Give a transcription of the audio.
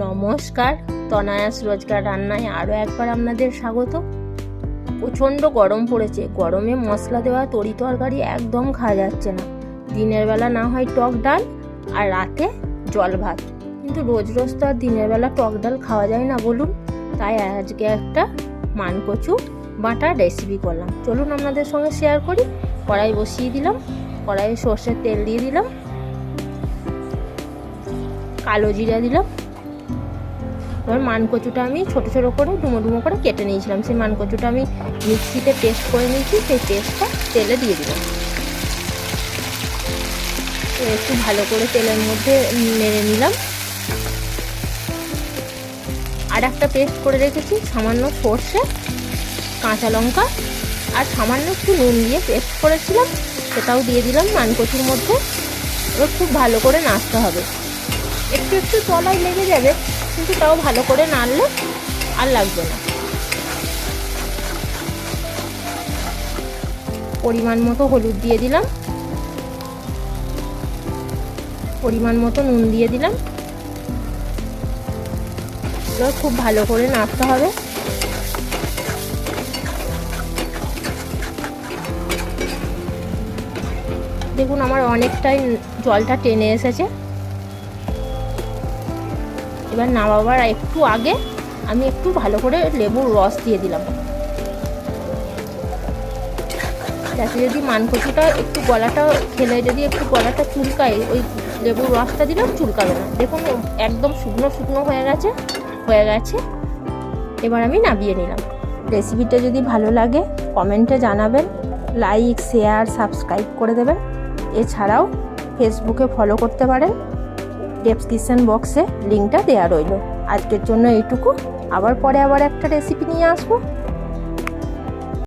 নমস্কার, তনয়াস রোজকার রান্নায় আরও একবার আপনাদের স্বাগত। প্রচণ্ড গরম পড়েছে। গরমে মশলা দেওয়া তরি তরকারি একদম খাওয়া যাচ্ছে না। দিনের বেলা না হয় টক ডাল আর রাতে জল ভাত, কিন্তু রোজ রোজ তো আর দিনের বেলা টক ডাল খাওয়া যায় না বলুন। তাই আজকে একটা মানকচু বাটার রেসিপি করলাম, চলুন আপনাদের সঙ্গে শেয়ার করি। কড়াই বসিয়ে দিলাম, কড়াইয়ে সর্ষের তেল দিয়ে দিলাম, কালো জিরা দিলাম। এবার মানকচুটা আমি ছোটো ছোটো করে ডুমো ডুমো করে কেটে নিয়েছিলাম, সেই মানকচুটা আমি মিক্সিতে পেস্ট করে নিয়েছি, সেই পেস্টটা তেলে দিয়ে দিলাম। একটু ভালো করে তেলের মধ্যে নেড়ে নিলাম। আর একটা পেস্ট করে রেখেছি, সামান্য সর্ষে, কাঁচা লঙ্কা আর সামান্য একটু নুন দিয়ে পেস্ট করেছিলাম, সেটাও দিয়ে দিলাম মানকচুর মধ্যে। এবার খুব ভালো করে নাড়তে হবে। একটু একটু তলায় লেগে যাবে, কিন্তু তাও ভালো করে নাড়লে আর লাগবে না। পরিমাণ মতো হলুদ দিয়ে দিলাম, পরিমাণ মতো নুন দিয়ে দিলাম। এবার খুব ভালো করে নাড়তে হবে। দেখুন আমার অনেকটাই জলটা টেনে এসেছে। এবার নামাবার একটু আগে আমি একটু ভালো করে লেবুর রস দিয়ে দিলাম, যাতে যদি মানকচুটা একটু গলাটা খেলে যদি একটু গলাটা চুলকায়, ওই লেবুর রসটা দিলাম, চুলকাবে না। দেখুন একদম শুকনো শুকনো হয়ে গেছে। এবার আমি নামিয়ে নিলাম। রেসিপিটা যদি ভালো লাগে কমেন্টে জানাবেন, লাইক শেয়ার সাবস্ক্রাইব করে দেবেন। এছাড়াও ফেসবুকে ফলো করতে পারেন, ডেসক্রিপশন বক্সে লিঙ্কটা দেওয়া রইল। আজকের জন্য এইটুকু, আবার পরে একটা রেসিপি নিয়ে আসবো।